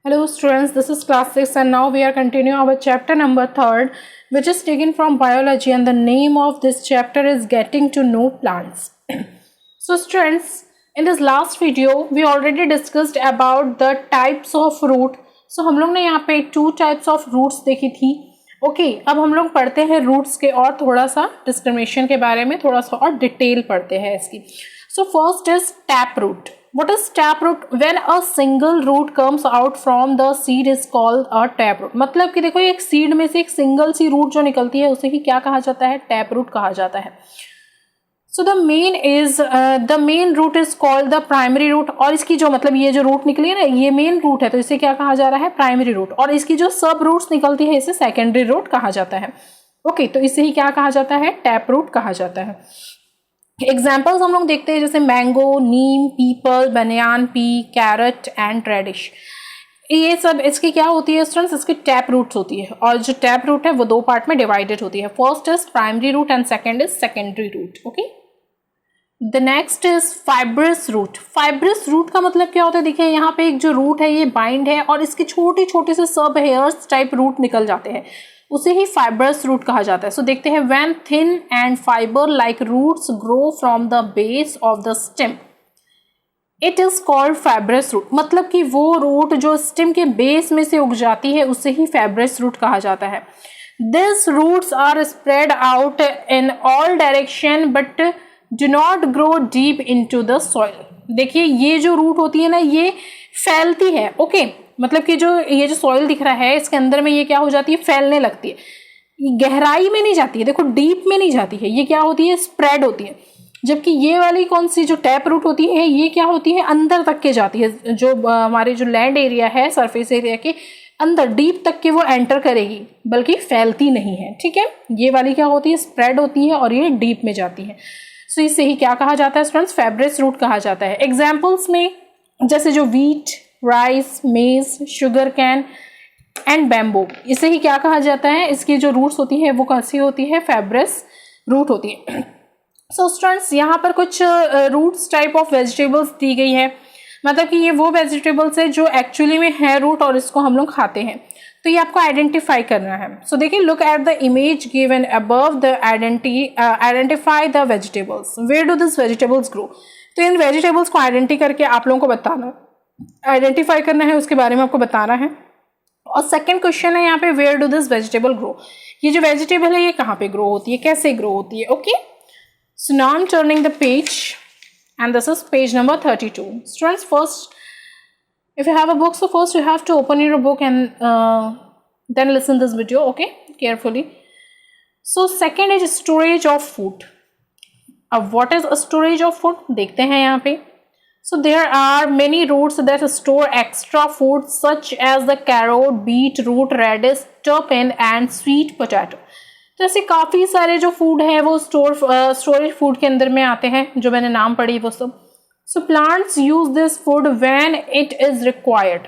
Hello students, this is class 6 and now we are continuing our chapter number 3rd, which is taken from biology, and the name of this chapter is Getting to Know Plants. So students, in this last video we already discussed about the types of root. So हम लोग ने यहाँ पे 2 types of roots देखी थी. Okay, अब हम लोग पढ़ते हैं रूट्स के और थोड़ा सा डिस्क्रिमिनेशन के बारे में, थोड़ा सा और डिटेल पढ़ते हैं इसकी. So first is taproot. What is taproot? When a single root comes out from the seed is called a taproot. मतलब कि देखो एक सीड में से एक सिंगल सी रूट जो निकलती है उसे ही क्या कहा जाता है? टैपरूट कहा जाता है. So the main root is called the primary root. और इसकी जो मतलब ये जो रूट निकली है ना, ये मेन रूट है तो इसे क्या कहा जा रहा है? Primary root. और इसकी जो सब रूट्स निकलती है इसे सेकेंडरी रूट कहा जाता है. ओके, तो इसे ही क्या कहा जाता है? टैपरूट कहा जाता है. एग्जाम्पल्स हम लोग देखते हैं जैसे मैंगो, नीम, पीपल, बनियान, पी, कैरेट एंड रेडिश. ये सब इसकी क्या होती है स्टूडेंट्स? इसकी टैप रूट्स होती है. और जो टैप रूट है वो 2 पार्ट में डिवाइडेड होती है. First is primary root and second is secondary root. Okay, the next is fibrous root. Fibrous root का मतलब क्या होता है? देखिए यहाँ पे एक जो रूट है ये बाइंड है और इसके छोटे छोटे से सब हेयर्स टाइप रूट निकल जाते हैं, उसे ही फाइब्रस रूट कहा जाता है. सो देखते हैं, when thin and fiber like roots grow from the base of the stem it is called fibrous root. मतलब कि वो रूट जो स्टेम के बेस में से उग जाती है उसे ही फाइब्रस रूट कहा जाता है. This roots are spread out in all direction but do not grow deep into the soil. देखिए ये जो रूट होती है ना ये फैलती है. ओके, मतलब कि जो ये जो सॉइल दिख रहा है इसके अंदर में ये क्या हो जाती है? फैलने लगती है. गहराई में नहीं जाती है, देखो डीप में नहीं जाती है, ये क्या होती है? स्प्रेड होती है. जबकि ये वाली कौन सी जो टैप रूट होती है ये क्या होती है? अंदर तक के जाती है. जो हमारे जो लैंड एरिया है, सरफेस एरिया के अंदर डीप तक के वो एंटर करेगी, बल्कि फैलती नहीं है. ठीक है, ये वाली क्या होती है? स्प्रेड होती है और ये डीप में जाती है. सो इसे ही क्या कहा जाता है स्टूडेंट्स? फाइब्रस रूट कहा जाता है. एग्जाम्पल्स में जैसे जो वीट, राइस, मेज, शुगर कैन एंड बैम्बो, इसे ही क्या कहा जाता है? इसकी जो रूट्स होती है वो कैसी होती है? फाइब्रस रूट होती है. सो स्टूडेंट्स यहाँ पर कुछ रूट्स टाइप ऑफ वेजिटेबल्स दी गई है. मतलब कि ये वो वेजिटेबल्स है जो एक्चुअली में है रूट और इसको हम लोग खाते हैं, तो ये आपको आइडेंटिफाई करना है. सो देखिए, look at the image given above the identify the vegetables. Where do this vegetables grow? तो इन वेजिटेबल्स को आइडेंटिफाई करके आप लोगों को बताना, आइडेंटिफाई करना है, उसके बारे में आपको बताना है. और सेकंड क्वेश्चन है यहाँ पे, where do this vegetable grow? ये जो वेजिटेबल है ये कहाँ पे ग्रो होती है, कैसे ग्रो होती है? Okay, so now I am turning the page and this is page number 32. Students, first if you have a book, so first you have to open your book and then listen this video, okay, carefully. So second is storage of food. अब what is a storage of food? देखते हैं यहाँ पे. So there are many roots that store extra food such as the carrot, beetroot, radish, turpin and sweet potato. तो ऐसे काफ़ी सारे जो फूड है वो स्टोरेज फूड के अंदर में आते हैं, जो मैंने नाम पढ़ी वो सब. So plants use this food when it is required.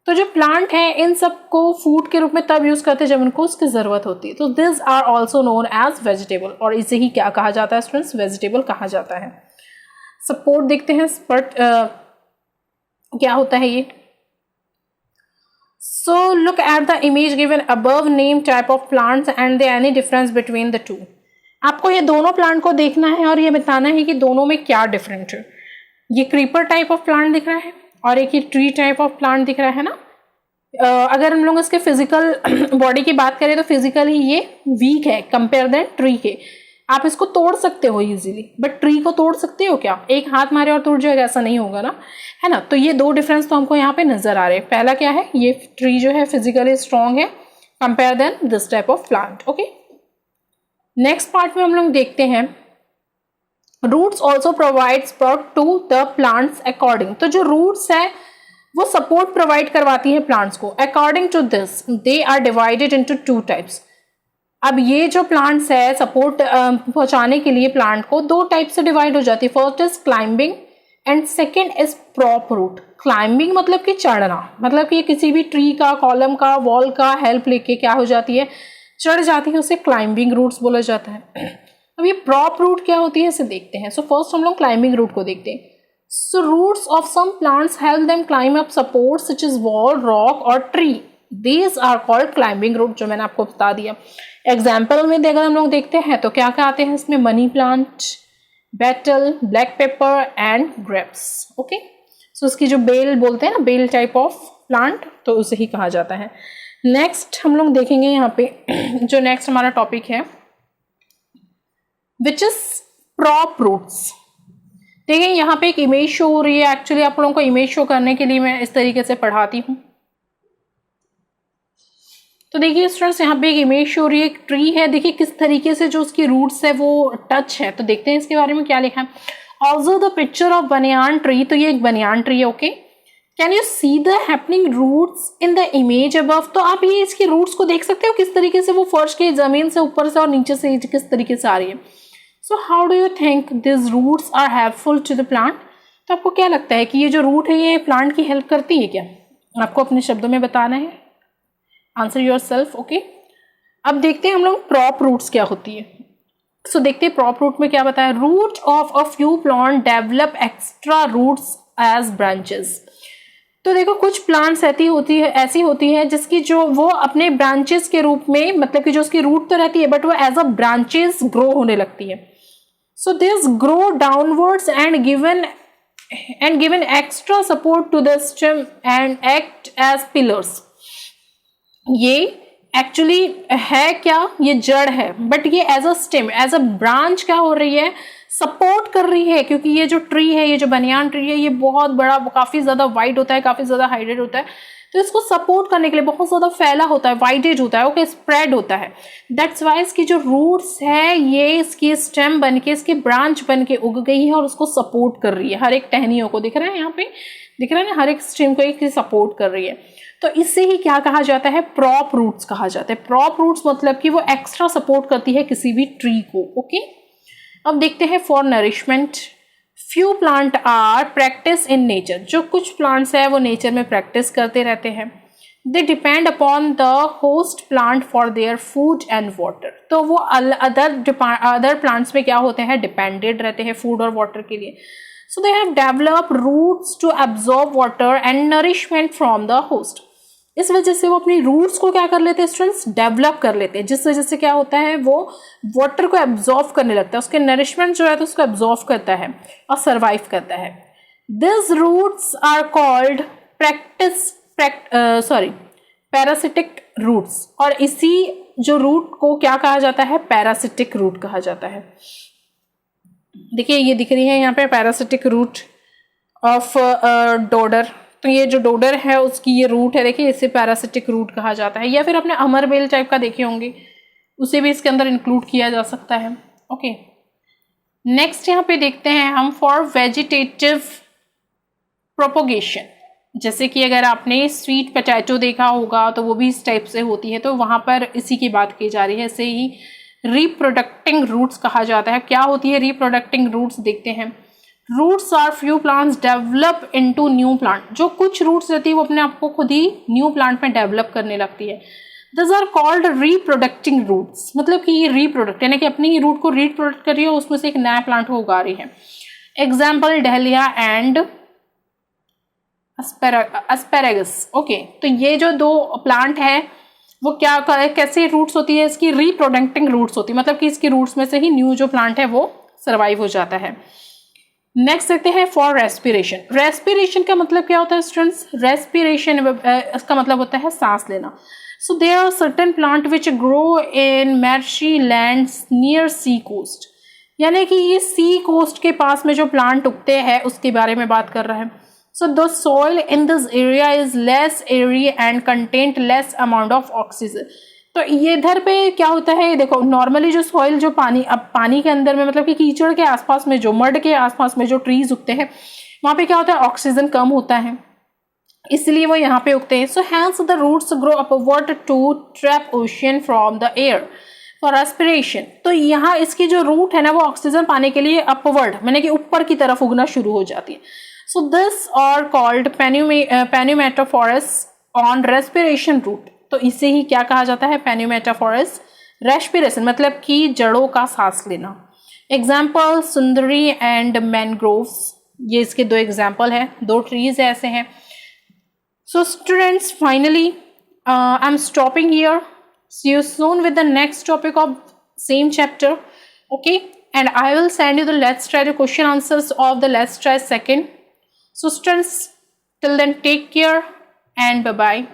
तो जो प्लांट है इन सबको फूड के रूप में तब यूज करते हैं जब उनको उसकी जरूरत होती है. तो this are also known as vegetable, और इसे ही क्या कहा जाता है स्टूडेंट्स? वेजिटेबल कहा जाता है. सपोर्ट देखते हैं, बट क्या होता है ये. So look at the image given above, name type of plants and the any difference between the two. आपको ये दोनों प्लांट को देखना है और ये बताना है कि दोनों में क्या डिफरेंट है. ये क्रीपर टाइप ऑफ प्लांट दिख रहा है और एक ये ट्री टाइप ऑफ प्लांट दिख रहा है ना. अगर हम लोग इसके फिजिकल बॉडी की बात करें तो फिजिकली ये वीक है कंपेयर देन ट्री के. आप इसको तोड़ सकते हो इजीली, बट ट्री को तोड़ सकते हो क्या? एक हाथ मारे और टूट जाएगा, ऐसा नहीं होगा ना, है ना. तो ये 2 डिफरेंस तो हमको यहाँ पे नजर आ रहे हैं. पहला क्या है? ये ट्री जो है फिजिकली स्ट्रॉन्ग है compare then this type of plant. Okay, next part में हम लोग देखते हैं, roots also provide support to the plants according. तो जो रूट्स है वो सपोर्ट प्रोवाइड करवाती है प्लांट्स को. According to this they are divided into 2 types. अब ये जो प्लांट्स है सपोर्ट पहुंचाने के लिए प्लांट को 2 टाइप से डिवाइड हो जाती है. First is climbing and second is prop root. Climbing मतलब कि चढ़ना, मतलब कि किसी भी ट्री का, कॉलम का, वॉल का हेल्प लेके क्या हो जाती है? चढ़ जाती है, उसे क्लाइंबिंग रूट्स बोला जाता है. अब ये प्रॉप रूट क्या होती है इसे देखते हैं. सो फर्स्ट हम लोग क्लाइंबिंग रूट को देखते हैं. So roots of some plants help them climb up supports such as wall, rock or tree. These are called climbing root, जो मैंने आपको बता दिया. एग्जाम्पल में अगर हम लोग देखते हैं तो क्या क्या आते हैं इसमें, money plant, betel, black pepper and grapes. Okay, so उसकी जो बेल बोलते हैं ना, बेल टाइप ऑफ प्लांट, तो उसे ही कहा जाता है. नेक्स्ट हम लोग देखेंगे यहाँ पे जो नेक्स्ट हमारा टॉपिक है विच इज प्रॉप रूट्स. देखिए यहाँ पे एक इमेज शो हो रही है. एक्चुअली आप लोगों को इमेज शो करने के लिए मैं इस तरीके से पढ़ाती हूँ. तो देखिए स्टूडेंट्स यहाँ पे एक इमेज शो हो रही है, एक ट्री है. देखिए किस तरीके से जो उसकी रूट्स है वो टच है. तो देखते हैं इसके बारे में क्या लिखा है. Observe the picture of banyan tree. तो ये एक बनियान ट्री है. Okay, can you see the happening roots in the image above. तो आप ये इसकी रूट्स को देख सकते हो किस तरीके से वो फर्श के जमीन से ऊपर से और नीचे से किस तरीके से आ रही है. So how do you think this roots are helpful to the plant. तो आपको क्या लगता है कि ये जो रूट है ये प्लांट की हेल्प करती है क्या? आपको अपने शब्दों में बताना है. Answer your self. ओके, अब देखते हैं हम लोग प्रॉप रूट्स क्या होती है. सो देखते हैं प्रॉप रूट में क्या बताया. Root of a few plant develop extra roots as branches. तो देखो कुछ प्लांट्स ऐसी होती है जिसकी जो वो अपने ब्रांचेस के रूप में, मतलब कि जो उसकी रूट तो रहती है बट वो एज अ ब्रांचेस ग्रो होने लगती है. So this grow downwards and given extra support to the stem and act as pillars. ये एक्चुअली है क्या, ये जड़ है, बट ये as a stem, as a branch क्या हो रही है, सपोर्ट कर रही है. क्योंकि ये जो ट्री है, ये जो बनियान ट्री है, ये बहुत बड़ा, काफी ज्यादा वाइड होता है, काफी ज्यादा हाइटेड होता है. तो इसको सपोर्ट करने के लिए बहुत ज्यादा फैला होता है, वाइडेज होता है, ओके, स्प्रेड होता है. दैट्स वाई इसकी जो रूट्स है ये इसकी स्टेम बन के, इसकी ब्रांच बन के उग गई है और उसको सपोर्ट कर रही है. हर एक टहनियों को दिख रहा है, यहाँ पे दिख रहा है ना, हर एक स्टेम को एक सपोर्ट कर रही है. तो इससे ही क्या कहा जाता है, प्रॉप रूट्स कहा जाता है. प्रॉप रूट्स मतलब कि वो एक्स्ट्रा सपोर्ट करती है किसी भी ट्री को. ओके, अब देखते हैं for nourishment. Few plant are practice in nature. जो कुछ प्लांट्स है वो नेचर में प्रैक्टिस करते रहते हैं. They depend upon the host plant for their food and water. तो वो अदर प्लांट्स में क्या होते हैं, डिपेंडेड रहते हैं फूड और वाटर के लिए. So they have developed roots to absorb water and nourishment from the host. इस वजह से वो अपनी रूट्स को क्या कर लेते हैं स्टूडेंट्स, डेवलप कर लेते हैं, जिस वजह से क्या होता है वो वाटर को एब्जॉर्व करने लगता है, उसके नरिशमेंट जो है तो उसको एब्जॉर्व करता है और सर्वाइव करता है. This roots are called parasitic roots. और इसी जो रूट को क्या कहा जाता है, पैरासिटिक रूट कहा जाता है. देखिए ये दिख रही है यहाँ पे पैरासिटिक रूट ऑफ डोडर. तो ये जो डोडर है उसकी ये रूट है, देखिए इसे पैरासिटिक रूट कहा जाता है. या फिर अपने अमरबेल टाइप का देखे होंगे, उसे भी इसके अंदर इंक्लूड किया जा सकता है. ओके, नेक्स्ट यहाँ पे देखते हैं हम फॉर वेजिटेटिव प्रोपोगेशन. जैसे कि अगर आपने स्वीट पोटैटो देखा होगा तो वो भी इस टाइप से होती है, तो वहाँ पर इसी की बात की जा रही है. ऐसे ही रिप्रोडक्टिंग रूट्स कहा जाता है. क्या होती है रिप्रोडक्टिंग रूट्स, देखते हैं. Roots are few plants develop into new plant. जो कुछ रूट्स रहती है वो अपने आप को खुद ही न्यू प्लांट में डेवलप करने लगती है. This are called reproducing roots. मतलब कि ये रिप्रोडक्ट यानी कि अपनी ही रूट को रिप्रोडक्ट कर रही है, उसमें से एक नया प्लांट को उगा रही है. Example dahlia and asparagus. Okay, तो ये जो दो प्लांट है वो क्या कैसे रूट्स होती है, इसकी रिप्रोडक्टिंग रूट्स होती है. मतलब कि इसकी रूट्स में से ही न्यू जो प्लांट है वो सर्वाइव हो जाता है. नेक्स्ट देखते हैं फॉर रेस्पिरेशन. रेस्पिरेशन का मतलब क्या होता है स्टूडेंट्स, रेस्पिरेशन इसका मतलब होता है सांस लेना. So there are certain plant which grow in marshy lands near sea coast. यानी कि ये सी कोस्ट के पास में जो प्लांट उगते हैं उसके बारे में बात कर रहा है. So the soil in this area is less airy and content less amount of oxygen. तो ये इधर पे क्या होता है, देखो नॉर्मली जो सॉइल जो पानी, अब पानी के अंदर में मतलब कि कीचड़ के आसपास में जो मड के आसपास में जो ट्रीज उगते हैं वहाँ पे क्या होता है, ऑक्सीजन कम होता है, इसलिए वो यहाँ पे उगते हैं. So hence the roots grow upward to trap ocean from the air for respiration. तो यहाँ इसकी जो रूट है ना वो ऑक्सीजन पाने के लिए अपवर्ड यानी कि ऊपर की तरफ उगना शुरू हो जाती है. So this are called pneumatophores on respiration root. तो इसे ही क्या कहा जाता है, पेन्यूमेटाफोरस रेस्पिरेशन, मतलब कि जड़ों का सांस लेना. Example Sundari and mangroves. ये इसके दो एग्जाम्पल हैं, दो ट्रीज ऐसे हैं. So students, finally I'm stopping here. See you soon with the next topic of same chapter. Okay, and I will send you the let's try the question answers of the let's try second. So students, till then take care and bye bye.